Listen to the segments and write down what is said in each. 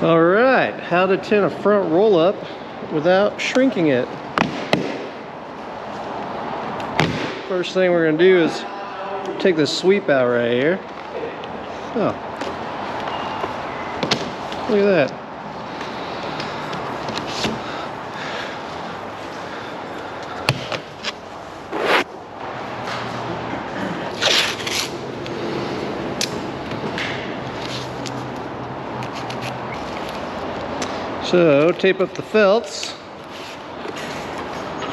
All right, how to tint a front roll up without shrinking it. First thing we're gonna do is take this sweep out right here. Oh, look at that. So tape up the felts.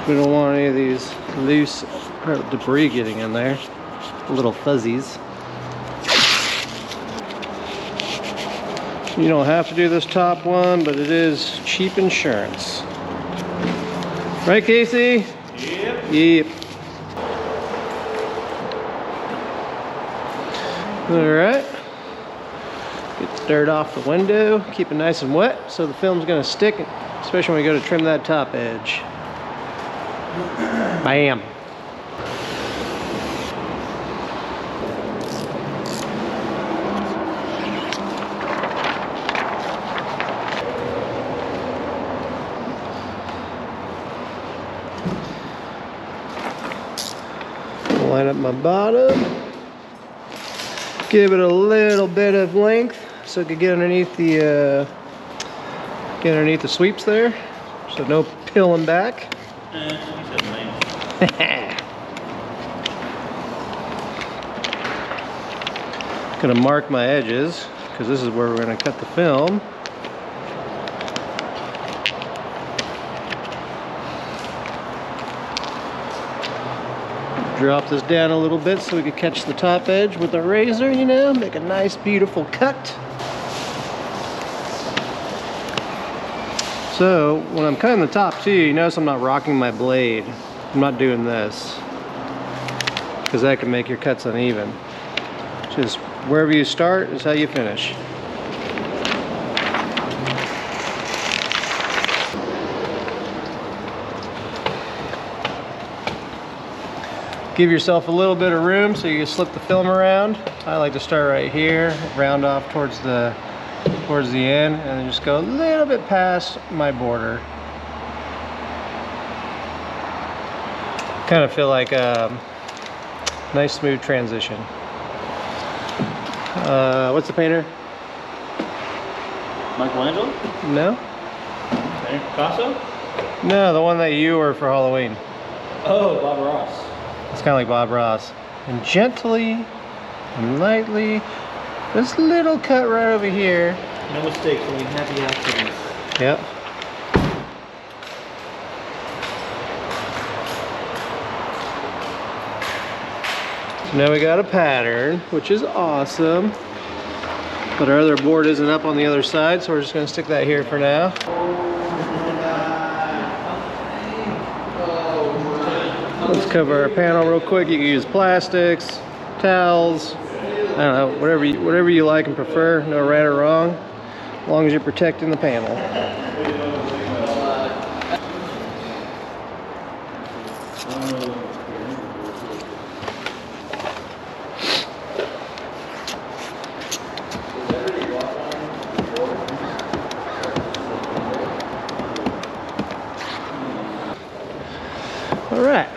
We don't want any of these loose debris getting in there, little fuzzies. You don't have to do this top one, but it is cheap insurance. Right, Casey? Yep. Yep. All right. Get the dirt off the window, keep it nice and wet so the film's gonna stick, especially when we go to trim that top edge. Bam. Line up my bottom. Give it a little bit of length so it can get underneath the sweeps there, so no peeling back. Gonna mark my edges because this is where we're gonna cut the film. Drop this down a little bit so we can catch the top edge with the razor, you know, make a nice beautiful cut. So when I'm cutting the top too, you notice I'm not rocking my blade. I'm not doing this because that can make your cuts uneven. Just wherever you start is how you finish. Give yourself a little bit of room so you can slip the film around. I like to start right here, round off towards the end, and then just go a little bit past my border. Kind of feel like a nice smooth transition. What's the painter? Michelangelo? No? Okay. Picasso? No, the one that you were for Halloween. Oh, Bob Ross. It's kind of like Bob Ross. And gently and lightly, this little cut right over here. No mistakes, only happy accidents. Yep. So now we got a pattern, which is awesome. But our other board isn't up on the other side, so we're just going to stick that here for now. Let's cover our panel real quick. You can use plastics, towels, I don't know, whatever you like and prefer. No right or wrong, as long as you're protecting the panel. All right.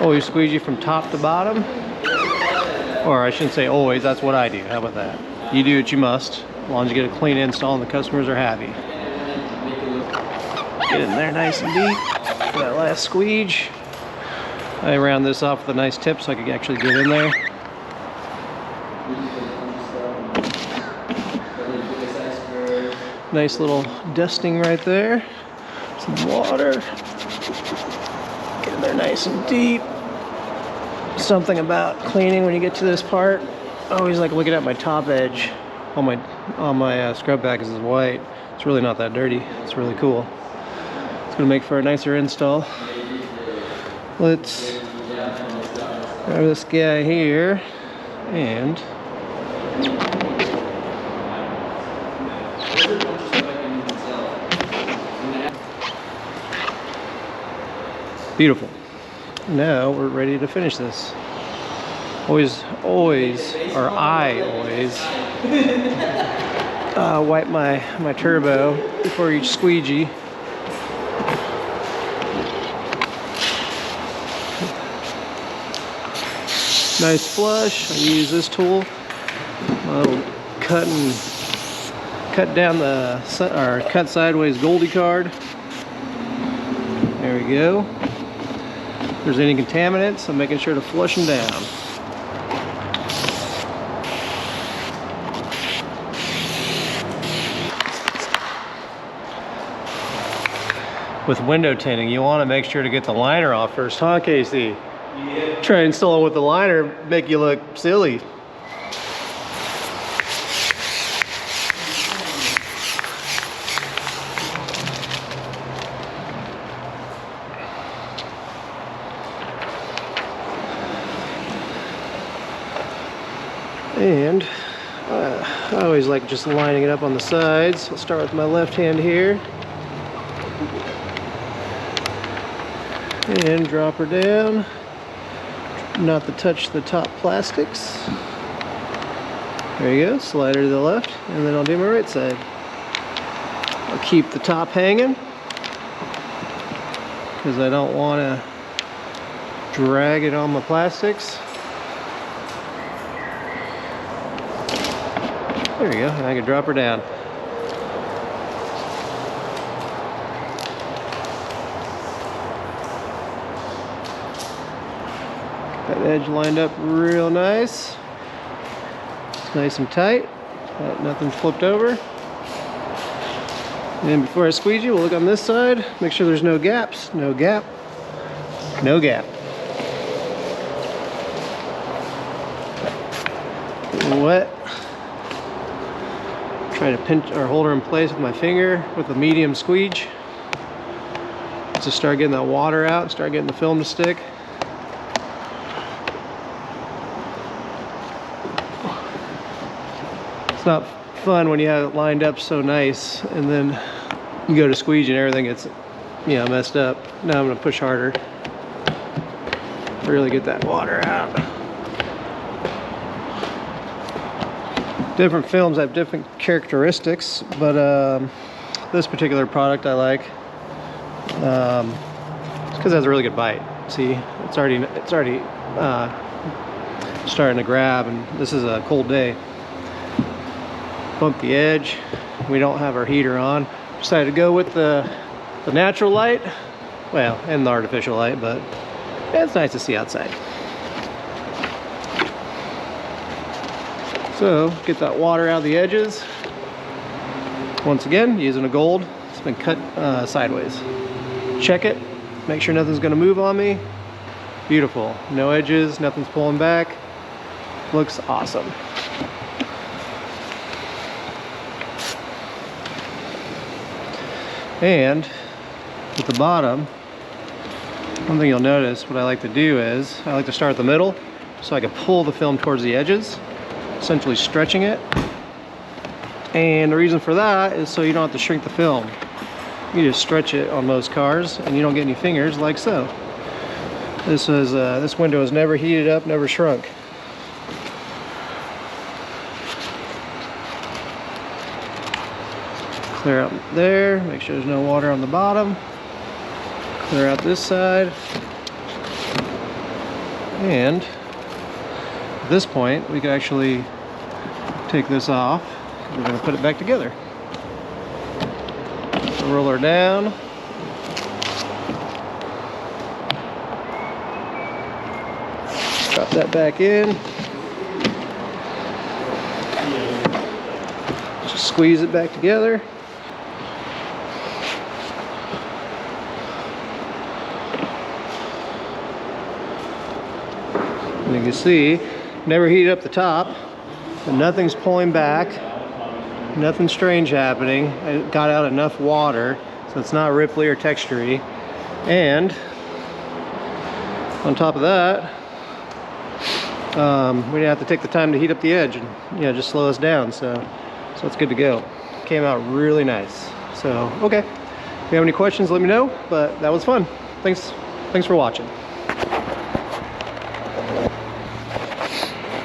Always squeegee from top to bottom. Or I shouldn't say always, that's what I do. How about that? You do what you must, as long as you get a clean install and the customers are happy. Get in there nice and deep for that last squeege. I round this off with a nice tip so I can actually get in there. Nice little dusting right there. Some water. Get in there nice and deep. Something about cleaning when you get to this part. I always like looking at my top edge on my scrub back because it's white. It's really not that dirty. It's really cool. It's gonna make for a nicer install. Let's grab this guy here and Beautiful. Now we're ready to finish this. Always, or I always wipe my turbo before each squeegee. Nice flush. I use this tool. I'll cut down cut sideways Goldie card. There we go. If there's any contaminants, I'm making sure to flush them down. With window tinting, you want to make sure to get the liner off first, huh, Casey? Yeah. Try and install it with the liner, make you look silly. And I always like just lining it up on the sides. I'll start with my left hand here. And drop her down. Not to touch the top plastics. There you go, slide her to the left, and then I'll do my right side. I'll keep the top hanging because I don't want to drag it on my plastics. There you go, and I can drop her down. That edge lined up real nice. It's nice and tight. Nothing's flipped over. And before I squeegee, we'll look on this side. Make sure there's no gaps. No gap. No gap. Wet. Try to pinch or hold her in place with my finger with a medium squeege. Just start getting that water out, start getting the film to stick. It's not fun when you have it lined up so nice and then you go to squeegee and everything gets, you know, messed up. Now I'm going to push harder to really get that water out. Different films have different characteristics, but this particular product I like. It's because it has a really good bite. See, it's already starting to grab, and this is a cold day. Bump the edge. We don't have our heater on. Decided to go with the natural light, well, and the artificial light, but it's nice to see outside. So get that water out of the edges. Once again, using a gold. It's been cut sideways. Check it. Make sure nothing's going to move on me. Beautiful. No edges. Nothing's pulling back. Looks awesome. And at the bottom, one thing you'll notice, what I like to do is I like to start at the middle so I can pull the film towards the edges, essentially stretching it. And the reason for that is so you don't have to shrink the film. You just stretch it on most cars and you don't get any fingers like so. This window is never heated up, never shrunk. Clear out there, make sure there's no water on the bottom. Clear out this side. And at this point, we can actually take this off. We're going to put it back together. So roll her down. Drop that back in. Just squeeze it back together. And you can see, never heated up the top, and nothing's pulling back, nothing strange happening. I got out enough water, so it's not ripply or textury. And on top of that, we didn't have to take the time to heat up the edge and, you know, just slow us down. So it's good to go. Came out really nice. So, okay. If you have any questions, let me know, but that was fun. Thanks. Thanks for watching.